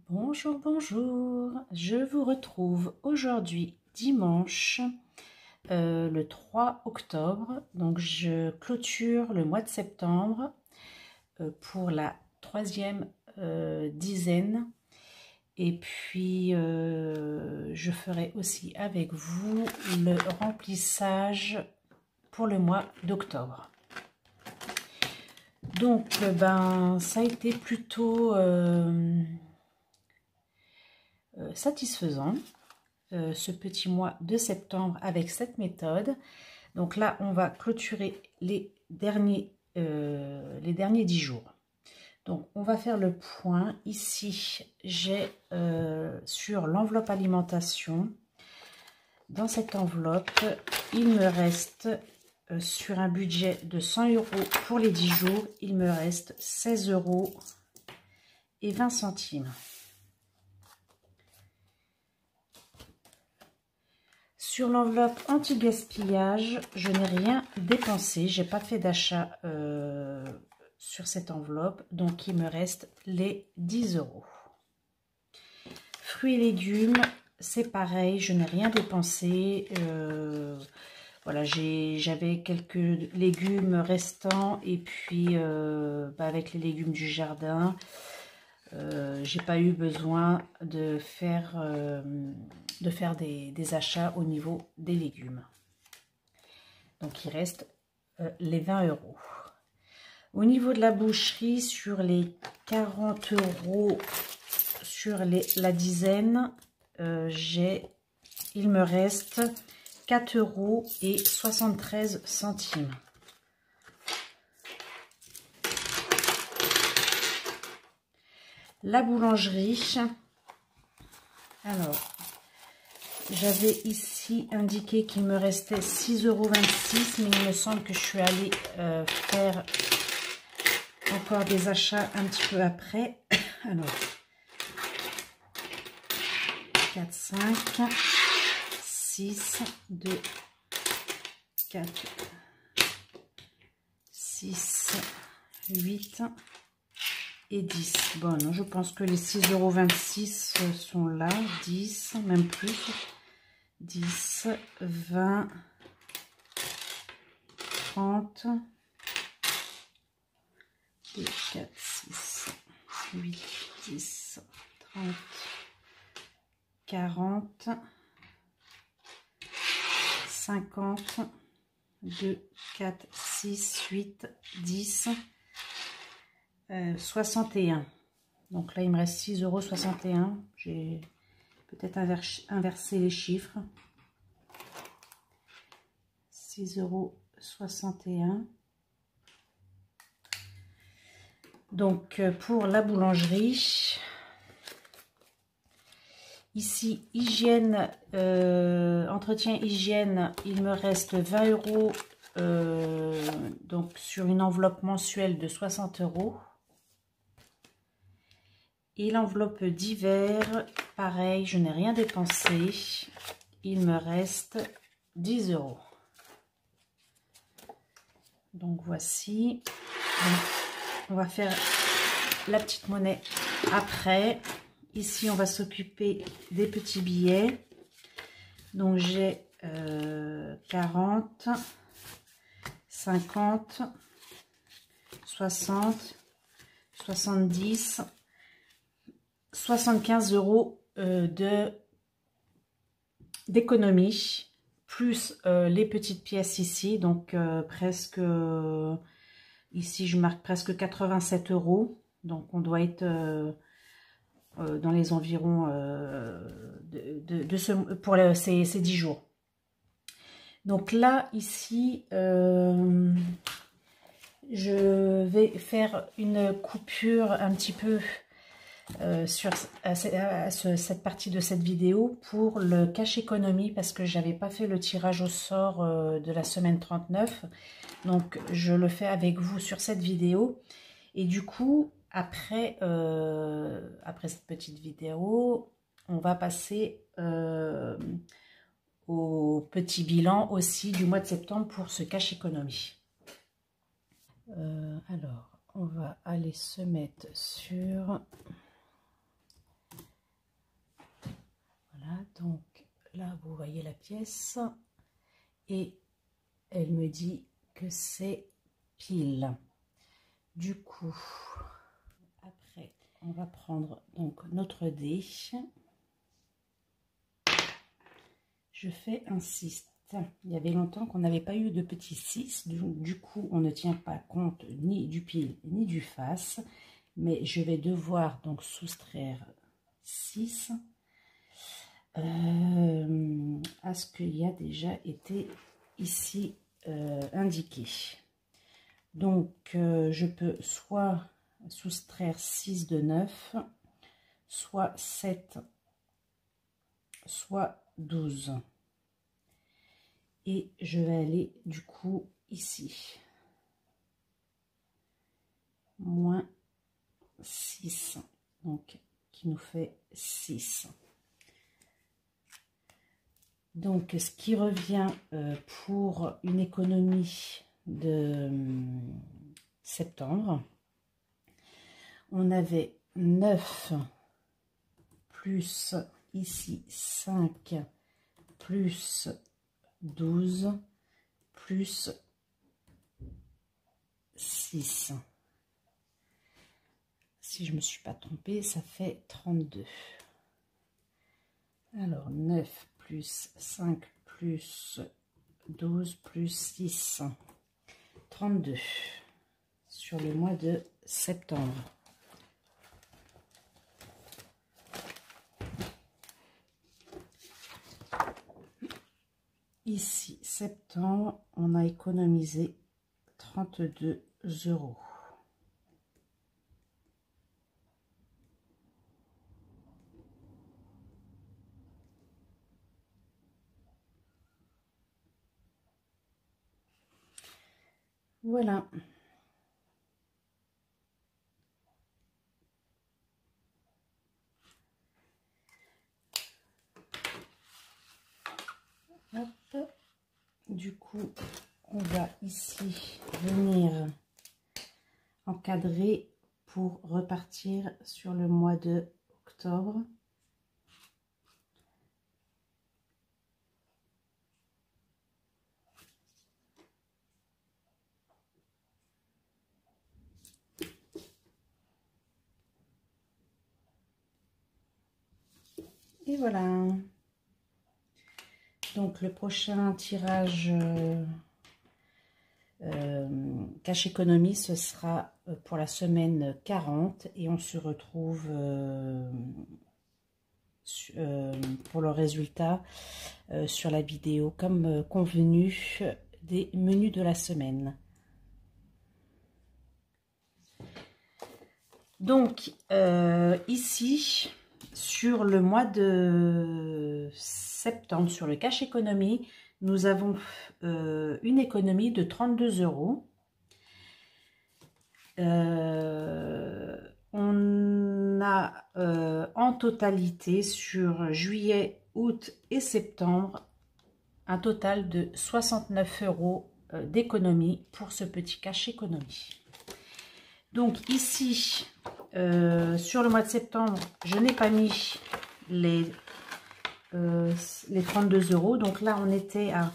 Bonjour, bonjour. Je vous retrouve aujourd'hui dimanche le 3 octobre. Donc je clôture le mois de septembre pour la troisième dizaine. Et puis je ferai aussi avec vous le remplissage pour le mois d'octobre. Donc ça a été plutôt satisfaisant ce petit mois de septembre avec cette méthode. Donc là on va clôturer les derniers 10 jours. Donc on va faire le point. Ici j'ai sur l'enveloppe alimentation, dans cette enveloppe il me reste sur un budget de 100 € pour les 10 jours, il me reste 16,20 €. Sur l'enveloppe anti-gaspillage, je n'ai rien dépensé, j'ai pas fait d'achat sur cette enveloppe, donc il me reste les 10 €. Fruits et légumes, c'est pareil, je n'ai rien dépensé. Voilà, j'avais quelques légumes restants et puis avec les légumes du jardin, j'ai pas eu besoin de faire des achats au niveau des légumes. Donc il reste les 20 €. Au niveau de la boucherie, sur les 40 € sur la dizaine, il me reste 4,73 €. La boulangerie, alors j'avais ici indiqué qu'il me restait 6,26 €, mais il me semble que je suis allée faire encore des achats un petit peu après. Alors 4, 5, 6, 2, 4, 6, 8 et 10. Bon, non, je pense que les 6,26 € sont là. 10, même plus. 10, 20, 30, 2, 4, 6, 8, 10, 30, 40, 50, 2, 4, 6, 8, 10, 61. Donc là, il me reste 6,61 €. J'ai peut-être inversé les chiffres. 6,61 €. Donc, pour la boulangerie, ici, hygiène, entretien hygiène, il me reste 20 €, donc sur une enveloppe mensuelle de 60 €. Et l'enveloppe d'hiver, pareil, je n'ai rien dépensé. Il me reste 10 €. Donc voici. Donc, on va faire la petite monnaie après. Ici, on va s'occuper des petits billets. Donc j'ai 40, 50, 60, 70, 75 € d'économie, plus les petites pièces ici, donc presque, ici je marque presque 87 €, donc on doit être dans les environs pour ces 10 jours. Donc là, ici, je vais faire une coupure un petit peu sur cette partie de cette vidéo pour le cash économie, parce que j'avais pas fait le tirage au sort de la semaine 39, donc je le fais avec vous sur cette vidéo. Et du coup, après cette petite vidéo, on va passer au petit bilan aussi du mois de septembre pour ce cash économie. Alors, on va aller se mettre sur pièce et elle me dit que c'est pile. Du coup, après, on va prendre donc notre dé. Je fais un 6. Il y avait longtemps qu'on n'avait pas eu de petit 6. Du coup, on ne tient pas compte ni du pile ni du face. Mais je vais devoir donc soustraire 6 à ce qu'il y a déjà été ici indiqué. Donc, je peux soit soustraire 6 de 9, soit 7, soit 12. Et je vais aller du coup ici. Moins 6. Donc, qui nous fait 6. Donc, ce qui revient pour une économie de septembre, on avait 9 plus ici 5 plus 12 plus 6. Si je ne me suis pas trompée, ça fait 32. Alors 9 plus 5 plus 12 plus 6, 32 sur le mois de septembre. Ici, septembre, on a économisé 32 €. Voilà. Hop. Du coup, on va ici venir encadrer pour repartir sur le mois de octobre. Et voilà. Donc le prochain tirage cash économie, ce sera pour la semaine 40 et on se retrouve pour le résultat sur la vidéo comme convenu des menus de la semaine. Donc ici sur le mois de septembre, sur le cash économie, nous avons une économie de 32 €. On a en totalité sur juillet, août et septembre un total de 69 € d'économie pour ce petit cash économie. Donc ici, sur le mois de septembre, je n'ai pas mis les 32 €. Donc là, on était à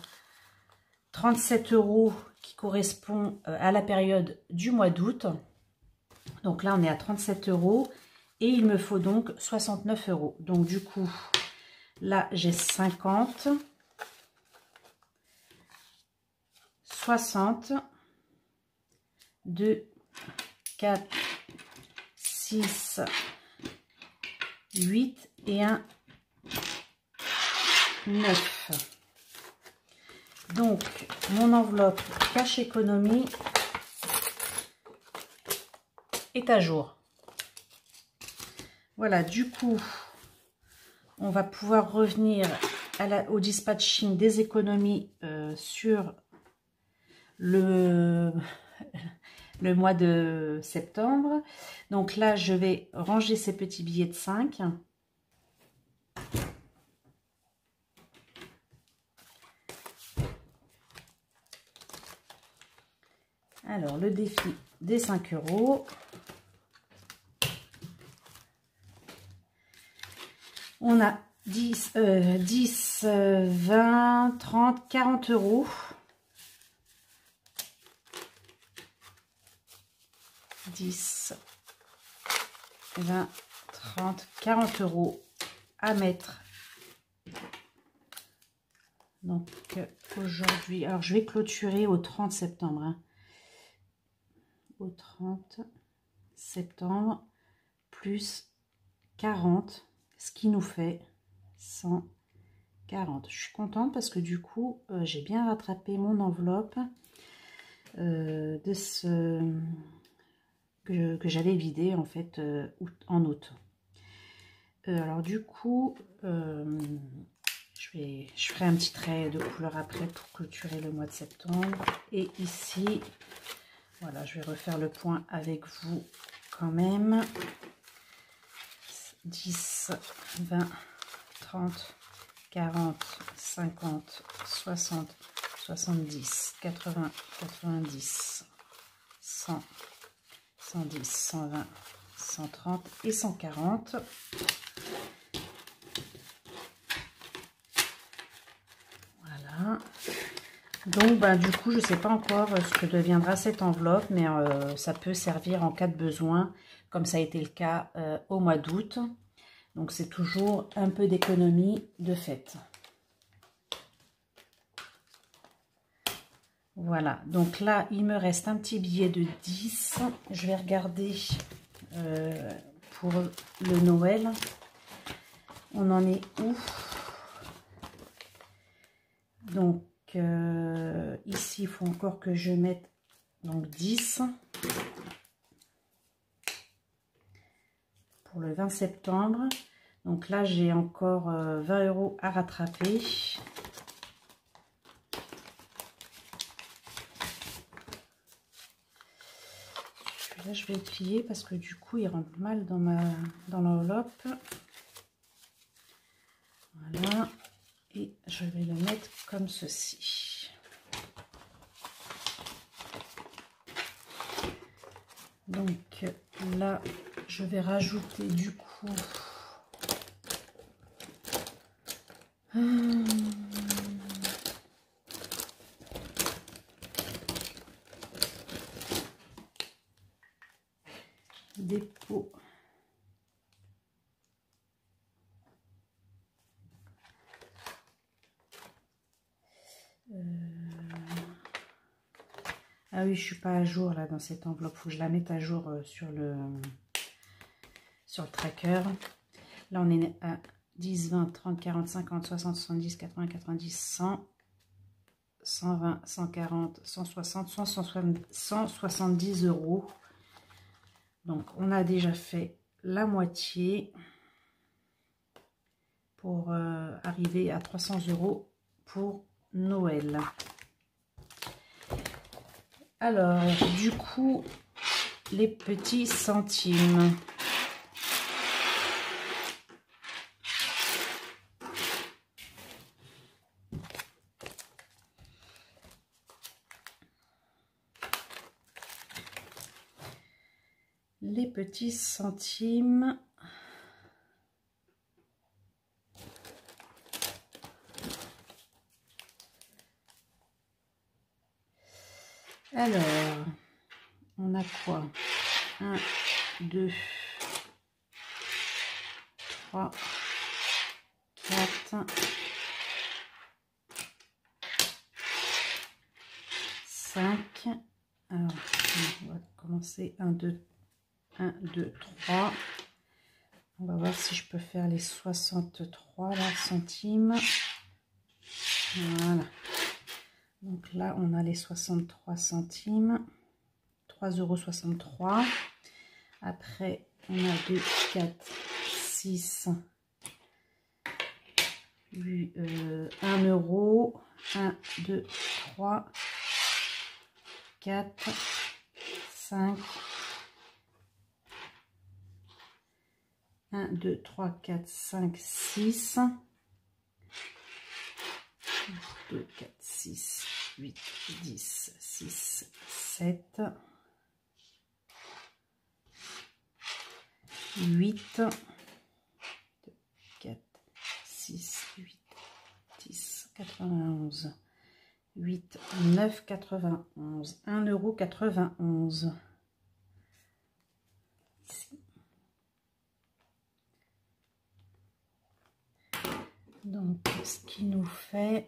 37 € qui correspond à la période du mois d'août. Donc là, on est à 37 € et il me faut donc 69 €. Donc du coup, là, j'ai 50, 60, 2, 4, 6, 8 et 1, 9. Donc, mon enveloppe cash économie est à jour. Voilà, du coup, on va pouvoir revenir au dispatching des économies sur le mois de septembre. Donc là, je vais ranger ces petits billets de 5. Alors, le défi des 5 €. On a 10, 20, 30, 40 euros. 10, 20, 30, 40 euros à mettre. Donc aujourd'hui, alors je vais clôturer au 30 septembre. Hein. Au 30 septembre plus 40, ce qui nous fait 140. Je suis contente parce que du coup, j'ai bien rattrapé mon enveloppe de ce que j'avais vidé en fait en août. Alors du coup, je ferai un petit trait de couleur après pour clôturer le mois de septembre. Et ici, voilà, je vais refaire le point avec vous quand même. 10, 20, 30, 40, 50, 60, 70, 80, 90, 100, 110, 120, 130 et 140. Voilà. Donc, ben, du coup, je ne sais pas encore ce que deviendra cette enveloppe, mais ça peut servir en cas de besoin, comme ça a été le cas au mois d'août. Donc, c'est toujours un peu d'économie de fait. Voilà. Donc là, il me reste un petit billet de 10. Je vais regarder pour le Noël. On en est où? Donc, ici, il faut encore que je mette donc 10 pour le 20 septembre. Donc là, j'ai encore 20 euros à rattraper. Celui-là, je vais le plier parce que du coup, il rentre mal dans l'enveloppe. Voilà. Et je vais le mettre comme ceci. Donc là, je vais rajouter du coup des pots. Ah oui, je suis pas à jour là dans cette enveloppe. Faut que je la mette à jour sur le tracker. Là, on est à 10, 20, 30, 40, 50, 60, 70, 80, 90, 100, 120, 140, 160, 170 euros. Donc, on a déjà fait la moitié pour arriver à 300 euros pour Noël. Alors, du coup, les petits centimes. Les petits centimes. Alors, on a quoi? 1, 2, 3, 4, 5. Alors, on va commencer 1, 2, 3. On va voir si je peux faire les 63 là, centimes. Voilà. Donc là, on a les 63 centimes. 3,63 €. Après, on a 2, 4, 6, 8, 1 euro. 1, 2, 3, 4, 5. 1, 2, 3, 4, 5, 6. 2, 4, 6, 8, 10, 6, 7, 8, 2, 4, 91, 8, 9, 91, 1,91 €. Ici. Donc, ce qui nous fait...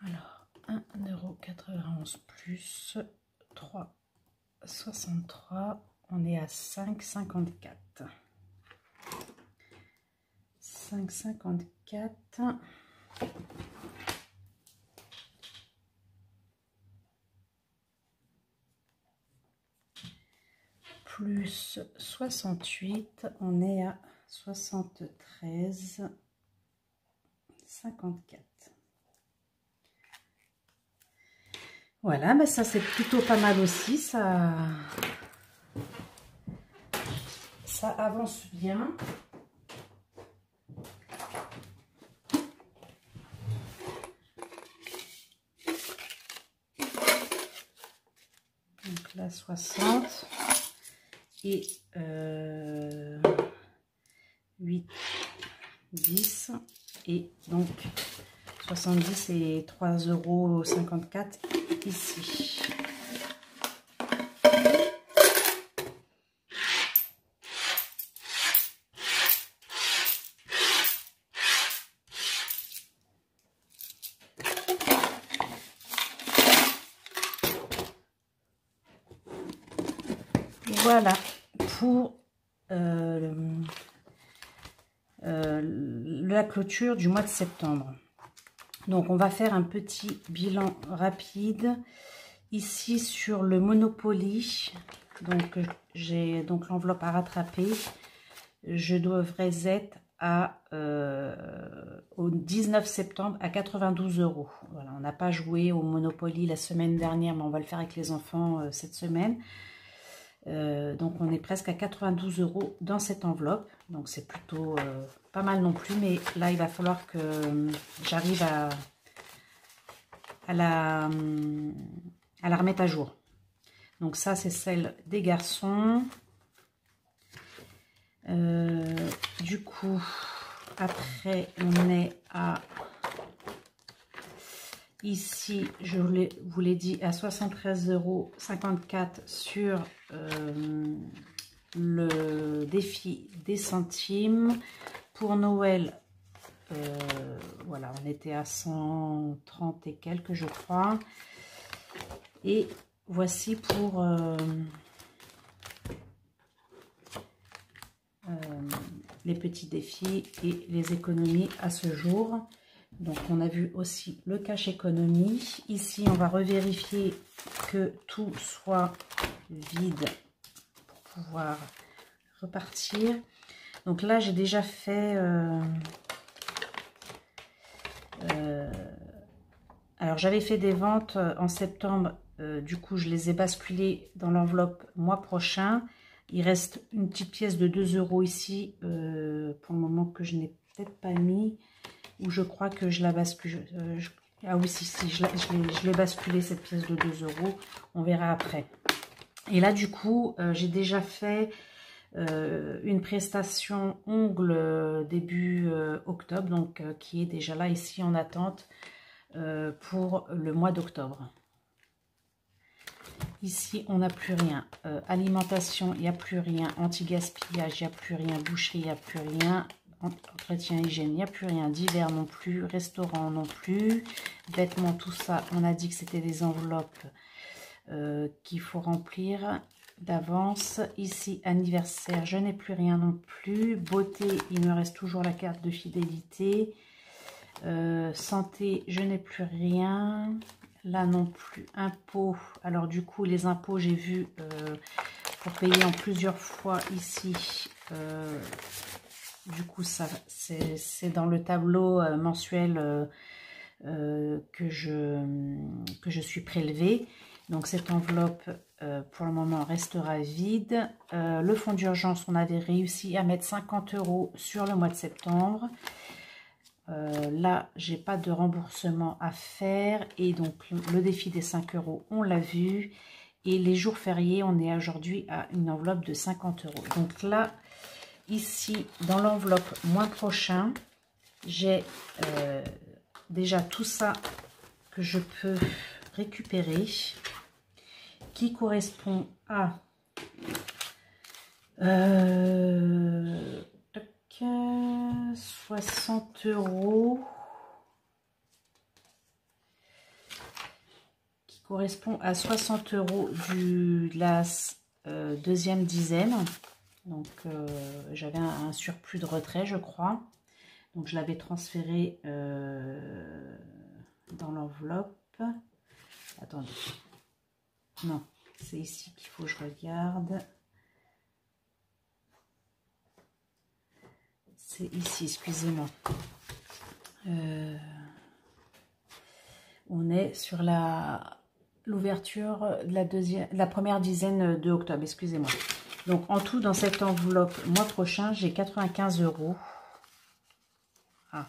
Alors, 1,91 € plus 3,63, on est à 5,54. 5,54. Plus 68, on est à 73,54. Voilà, ben ça c'est plutôt pas mal aussi, ça avance bien. Donc là 60 et 8, 10 et donc 70 et 3,54 € ici. Voilà pour la clôture du mois de septembre. Donc on va faire un petit bilan rapide ici sur le Monopoly. Donc j'ai donc l'enveloppe à rattraper. Je devrais être à au 19 septembre à 92 €. Voilà, on n'a pas joué au Monopoly la semaine dernière, mais on va le faire avec les enfants cette semaine. Donc on est presque à 92 € dans cette enveloppe, donc c'est plutôt pas mal non plus, mais là il va falloir que j'arrive à la remettre à jour. Donc ça c'est celle des garçons. Du coup après on est à ici, je vous l'ai dit, à 73,54 € sur le défi des centimes. Pour Noël, voilà, on était à 130 et quelques, je crois. Et voici pour les petits défis et les économies à ce jour. Donc on a vu aussi le cache économie. Ici on va revérifier que tout soit vide pour pouvoir repartir. Donc là j'ai déjà fait alors j'avais fait des ventes en septembre, du coup je les ai basculées dans l'enveloppe mois prochain. Il reste une petite pièce de 2 € ici pour le moment que je n'ai peut-être pas mis. Ou je crois que je la bascule. Ah oui, si, je l'ai basculé cette pièce de 2 €. On verra après. Et là, du coup, j'ai déjà fait une prestation ongles début octobre, donc qui est déjà là ici en attente pour le mois d'octobre. Ici, on n'a plus rien. Alimentation, il n'y a plus rien. Anti-gaspillage, il n'y a plus rien. Boucherie, il n'y a plus rien. Entretien, hygiène, il n'y a plus rien. Divers non plus. Restaurant non plus. Vêtements, tout ça, on a dit que c'était des enveloppes qu'il faut remplir d'avance. Ici, anniversaire, je n'ai plus rien non plus. Beauté, il me reste toujours la carte de fidélité. Santé, je n'ai plus rien. Là non plus. Impôts, alors du coup, les impôts, j'ai vu pour payer en plusieurs fois ici. Du coup, ça c'est dans le tableau mensuel que je suis prélevée. Donc cette enveloppe pour le moment restera vide. Le fonds d'urgence, on avait réussi à mettre 50 € sur le mois de septembre. Là, j'ai pas de remboursement à faire. Et donc le défi des 5 €, on l'a vu. Et les jours fériés, on est aujourd'hui à une enveloppe de 50 €. Donc là, ici, dans l'enveloppe mois prochain, j'ai déjà tout ça que je peux récupérer, qui correspond à 60 €, qui correspond à 60 € de la deuxième dizaine. Donc j'avais un surplus de retrait, je crois. Donc je l'avais transféré dans l'enveloppe. Attendez. Non, c'est ici qu'il faut que je regarde. C'est ici, excusez-moi. On est sur l'ouverture de la première dizaine de octobre, excusez-moi. Donc en tout, dans cette enveloppe, mois prochain, j'ai 95 €. Ah.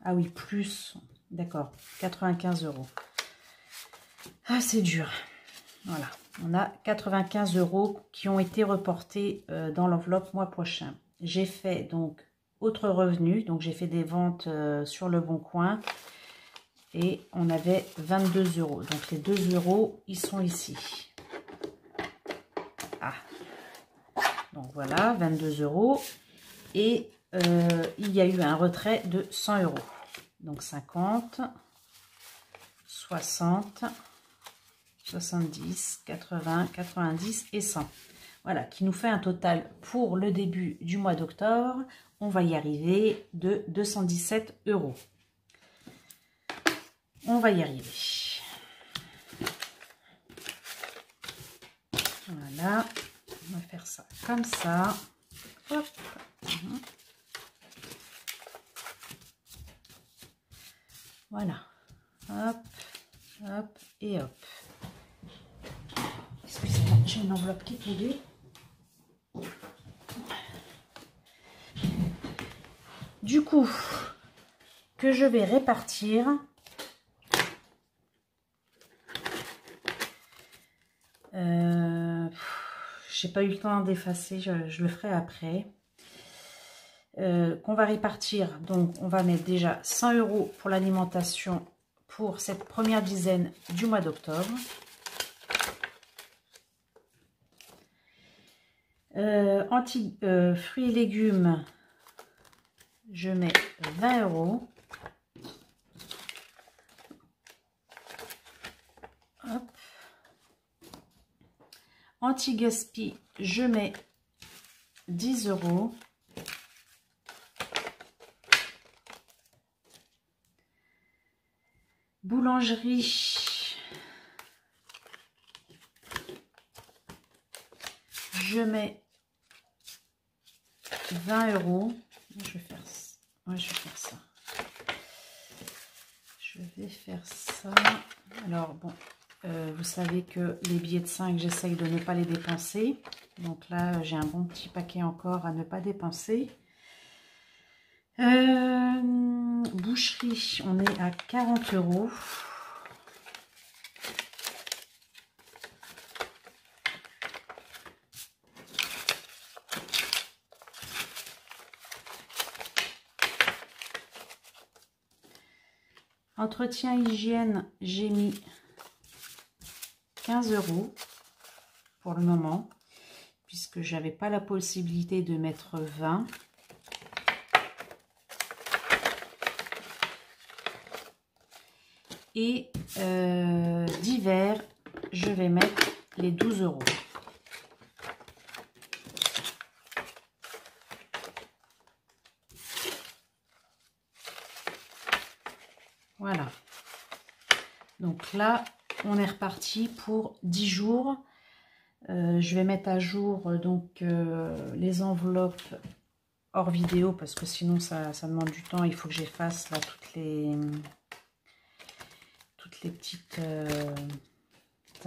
Ah oui, plus, d'accord, 95 €. Ah, c'est dur. Voilà, on a 95 € qui ont été reportés dans l'enveloppe mois prochain. J'ai fait donc autre revenu, donc j'ai fait des ventes sur le Bon Coin et on avait 22 €. Donc les 2 €, ils sont ici. Ah, donc voilà, 22 €. Et il y a eu un retrait de 100 €. Donc 50, 60, 70, 80, 90 et 100. Voilà, qui nous fait un total pour le début du mois d'octobre. On va y arriver de 217 €. On va y arriver. Voilà, on va faire ça comme ça. Hop. Voilà. Hop, hop et hop. Excusez-moi, j'ai une enveloppe qui est tombée. Du coup, que je vais répartir. J'ai pas eu le temps d'effacer, je le ferai après. Qu'on va répartir, donc on va mettre déjà 100 € pour l'alimentation pour cette première dizaine du mois d'octobre. Fruits et légumes, je mets 20 €. Hop. Anti-gaspi, je mets 10 €. Boulangerie, je mets 20 €. Je vais faire ça. Ouais, je vais faire ça. Je vais faire ça. Alors, bon, vous savez que les billets de 5, j'essaye de ne pas les dépenser. Donc là, j'ai un bon petit paquet encore à ne pas dépenser. Boucherie, on est à 40 €. Entretien hygiène, j'ai mis 15 € pour le moment, puisque j'avais pas la possibilité de mettre 20. Et divers, je vais mettre les 12 €. Voilà. Donc là, on est reparti pour 10 jours. Je vais mettre à jour donc les enveloppes hors vidéo parce que sinon ça demande du temps. Il faut que j'efface là toutes les petites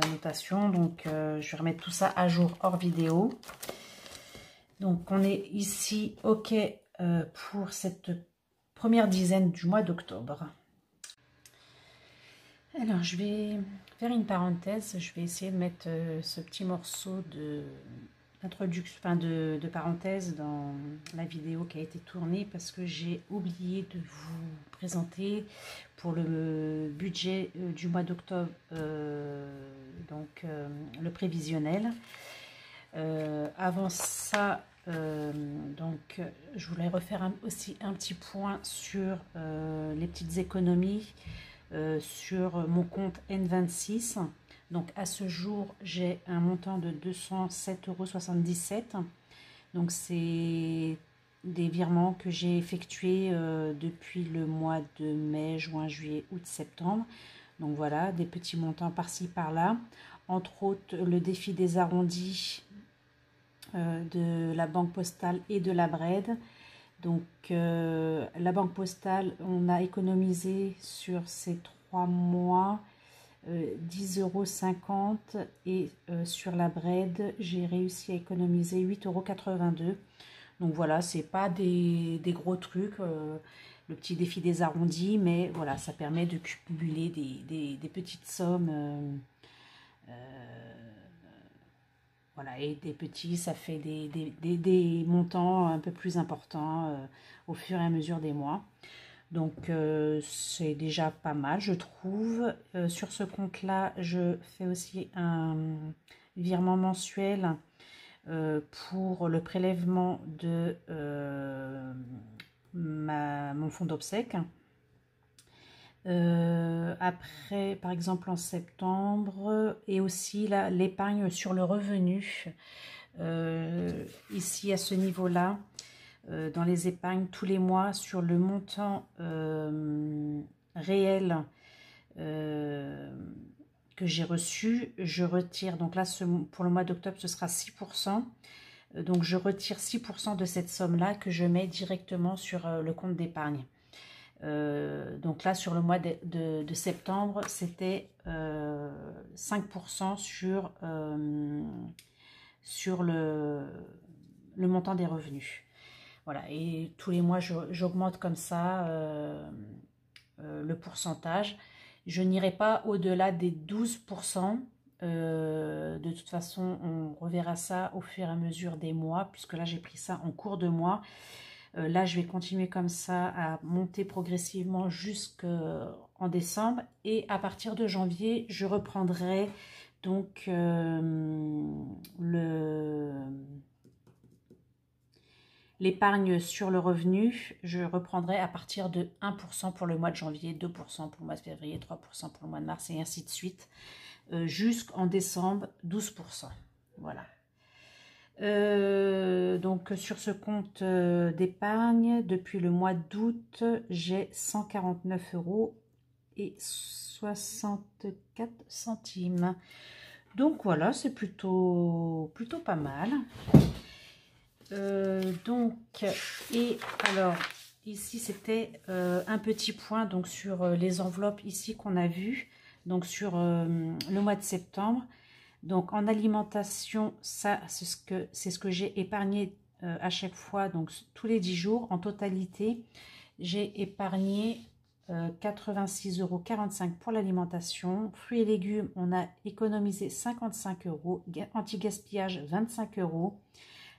annotations. Donc je vais remettre tout ça à jour hors vidéo. Donc on est ici OK pour cette première dizaine du mois d'octobre. Alors, je vais faire une parenthèse. Je vais essayer de mettre ce petit morceau d'introduction, enfin de parenthèse dans la vidéo qui a été tournée parce que j'ai oublié de vous présenter pour le budget du mois d'octobre, donc le prévisionnel. Avant ça, donc je voulais refaire aussi un petit point sur les petites économies sur mon compte N26. Donc à ce jour, j'ai un montant de 207,77 €. Donc c'est des virements que j'ai effectués depuis le mois de mai, juin, juillet, août, septembre. Donc voilà, des petits montants par-ci, par-là. Entre autres, le défi des arrondis de la Banque Postale et de la Bred. Donc la Banque Postale, on a économisé sur ces 3 mois 10,50 € et sur la Bred, j'ai réussi à économiser 8,82 €. Donc voilà, c'est pas des gros trucs, le petit défi des arrondis, mais voilà, ça permet de cumuler des petites sommes. Voilà, et des petits, ça fait des montants un peu plus importants au fur et à mesure des mois. Donc, c'est déjà pas mal, je trouve. Sur ce compte-là, je fais aussi un virement mensuel pour le prélèvement de mon fonds d'obsèques. Après, par exemple en septembre, et aussi l'épargne sur le revenu. Ici, à ce niveau-là, dans les épargnes, tous les mois, sur le montant réel que j'ai reçu, je retire, donc là, pour le mois d'octobre, ce sera 6%. Donc, je retire 6% de cette somme-là que je mets directement sur le compte d'épargne. Donc là, sur le mois de septembre, c'était 5% sur le montant des revenus. Voilà, et tous les mois, j'augmente comme ça le pourcentage. Je n'irai pas au-delà des 12%. De toute façon, on reverra ça au fur et à mesure des mois, puisque là, j'ai pris ça en cours de mois. Là, je vais continuer comme ça à monter progressivement jusqu'en décembre. Et à partir de janvier, je reprendrai donc l'épargne sur le revenu. Je reprendrai à partir de 1% pour le mois de janvier, 2% pour le mois de février, 3% pour le mois de mars et ainsi de suite. Jusqu'en décembre, 12%. Voilà. Donc sur ce compte d'épargne, depuis le mois d'août, j'ai 149,64 €. Donc voilà, c'est plutôt pas mal. Et alors ici c'était un petit point donc sur les enveloppes ici qu'on a vu, donc sur le mois de septembre. Donc en alimentation, ça c'est ce que j'ai épargné à chaque fois, donc tous les 10 jours. En totalité, j'ai épargné 86,45 € pour l'alimentation. Fruits et légumes, on a économisé 55 €. Anti-gaspillage, 25 €.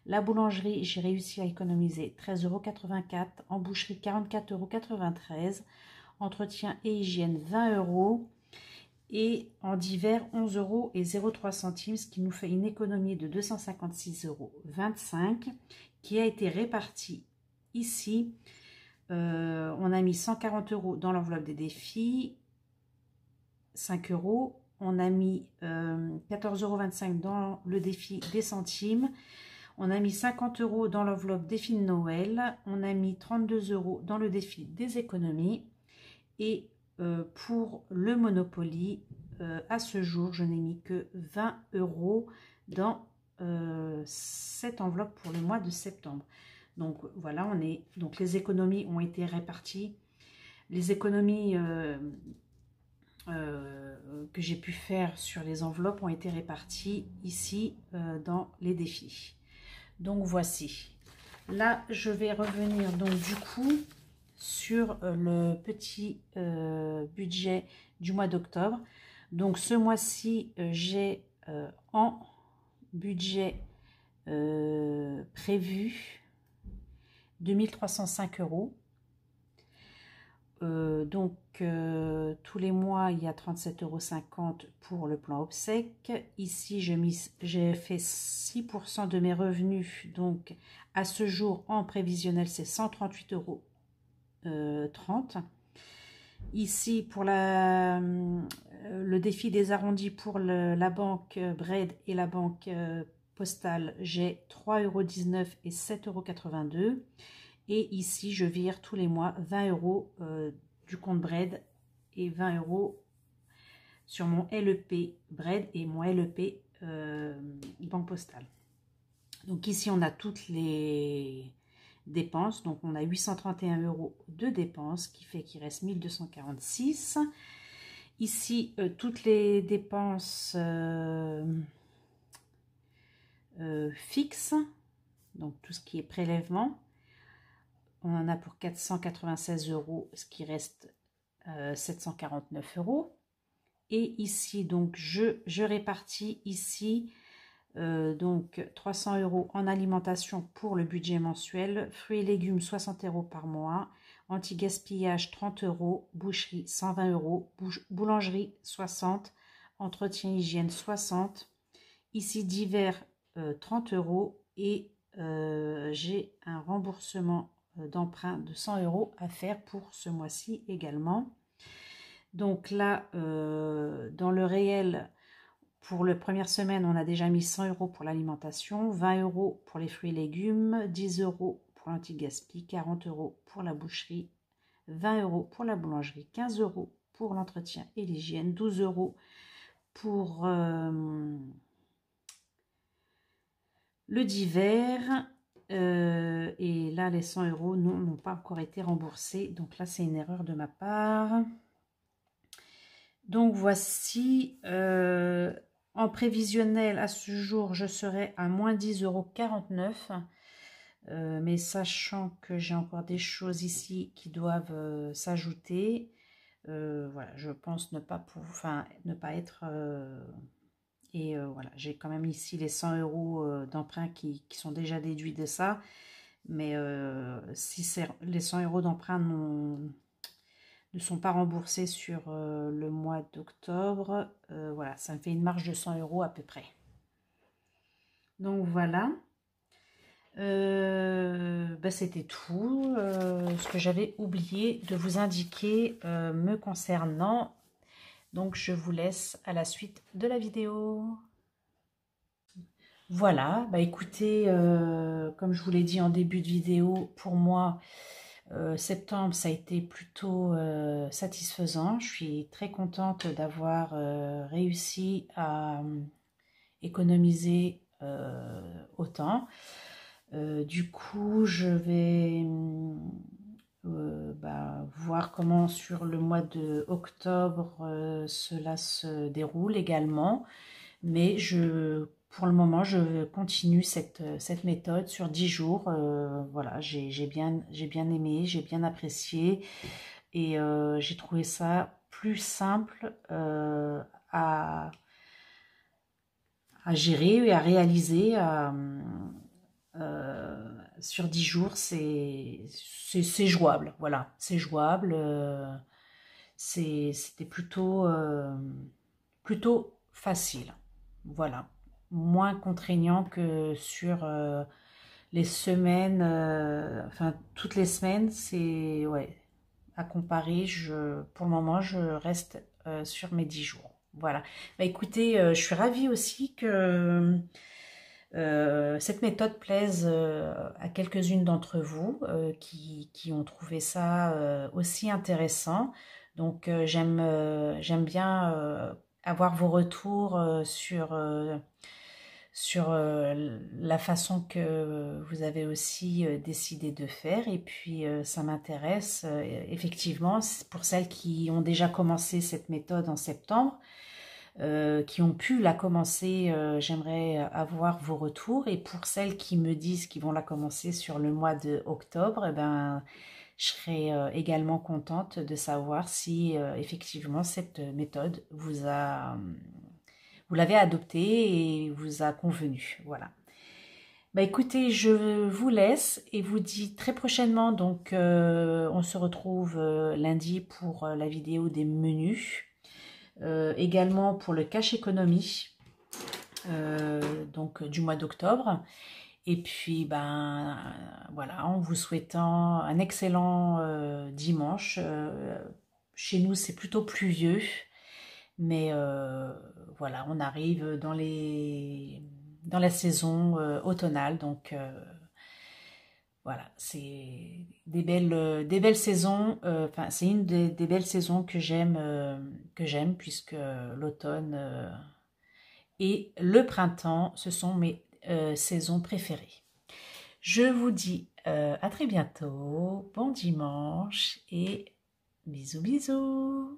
La boulangerie, j'ai réussi à économiser 13,84 €. En boucherie, 44,93 €. Entretien et hygiène, 20 €. Et en divers, 11,03 €, ce qui nous fait une économie de 256,25 € qui a été répartie ici. On a mis 140 € dans l'enveloppe des défis, 5 €. On a mis 14,25 € dans le défi des centimes. On a mis 50 € dans l'enveloppe défi de Noël. On a mis 32 € dans le défi des économies. Et pour le Monopoly, à ce jour, je n'ai mis que 20 € dans cette enveloppe pour le mois de septembre. Donc voilà, donc les économies ont été réparties. Les économies que j'ai pu faire sur les enveloppes ont été réparties ici dans les défis. Donc voici. Là, je vais revenir donc du coup sur le petit budget du mois d'octobre. Donc ce mois-ci, j'ai en budget prévu 2305 €. Tous les mois, il y a 37,50 € pour le plan obsèque. Ici, j'ai fait 6% de mes revenus. Donc, à ce jour, en prévisionnel, c'est 138,30 €. Ici, pour le défi des arrondis pour la banque Bread et la banque postale, j'ai 3,19 € et 7,82 €. Et ici, je vire tous les mois 20 € du compte Bread et 20 € sur mon LEP Bread et mon LEP banque postale. Donc ici, on a toutes les dépenses. Donc on a 831 € de dépenses, qui fait qu'il reste 1246. Ici, toutes les dépenses fixes, donc tout ce qui est prélèvement. On en a pour 496 €, ce qui reste 749 €. Et ici, donc, je répartis ici donc 300 € en alimentation pour le budget mensuel, fruits et légumes 60 € par mois, anti-gaspillage 30 €, boucherie 120 €, boulangerie 60, entretien hygiène 60, ici divers 30 € et j'ai un remboursement d'emprunt de 100 € à faire pour ce mois-ci également. Donc là, dans le réel, pour la première semaine, on a déjà mis 100 € pour l'alimentation, 20 € pour les fruits et légumes, 10 € pour l'anti-gaspi, 40 € pour la boucherie, 20 € pour la boulangerie, 15 € pour l'entretien et l'hygiène, 12 € pour le divers. Et là, les 100 € n'ont pas encore été remboursés. Donc là, c'est une erreur de ma part. Donc voici, en prévisionnel, à ce jour, je serai à moins 10,49 €. Mais sachant que j'ai encore des choses ici qui doivent s'ajouter, voilà, je pense ne pas être... voilà, j'ai quand même ici les 100 € d'emprunt qui sont déjà déduits de ça. Mais si les 100 € d'emprunt ne sont pas remboursés sur le mois d'octobre, voilà, ça me fait une marge de 100 € à peu près. Donc voilà. C'était tout ce que j'avais oublié de vous indiquer me concernant. Donc je vous laisse à la suite de la vidéo. Voilà, écoutez, comme je vous l'ai dit en début de vidéo, pour moi, septembre, ça a été plutôt satisfaisant. Je suis très contente d'avoir réussi à économiser autant. Du coup, je vais voir comment sur le mois de octobre cela se déroule également. Mais pour le moment, je continue cette méthode sur 10 jours. Voilà, j'ai bien aimé, j'ai bien apprécié. Et j'ai trouvé ça plus simple à gérer et à réaliser. Sur 10 jours, c'est jouable. Voilà, c'est jouable. C'était plutôt facile. Voilà, moins contraignant que sur les semaines, enfin toutes les semaines, c'est ouais, à comparer, pour le moment je reste sur mes 10 jours. Voilà, écoutez, je suis ravie aussi que cette méthode plaise à quelques-unes d'entre vous qui ont trouvé ça aussi intéressant. Donc j'aime bien avoir vos retours sur la façon que vous avez aussi décidé de faire. Et puis ça m'intéresse effectivement pour celles qui ont déjà commencé cette méthode en septembre, qui ont pu la commencer, j'aimerais avoir vos retours. Et pour celles qui me disent qu'ils vont la commencer sur le mois de octobre, Je serais également contente de savoir si effectivement cette méthode vous l'avez adoptée et vous a convenu. Voilà. Bah écoutez, je vous laisse et vous dis très prochainement, donc on se retrouve lundi pour la vidéo des menus, également pour le cash économie, donc du mois d'octobre. Et puis ben voilà, en vous souhaitant un excellent dimanche. Chez nous c'est plutôt pluvieux, mais voilà, on arrive dans la saison automnale, donc voilà, c'est des belles saisons. Enfin, c'est une des belles saisons que j'aime puisque l'automne et le printemps, ce sont mes saisons préférées. Je vous dis à très bientôt, bon dimanche et bisous bisous.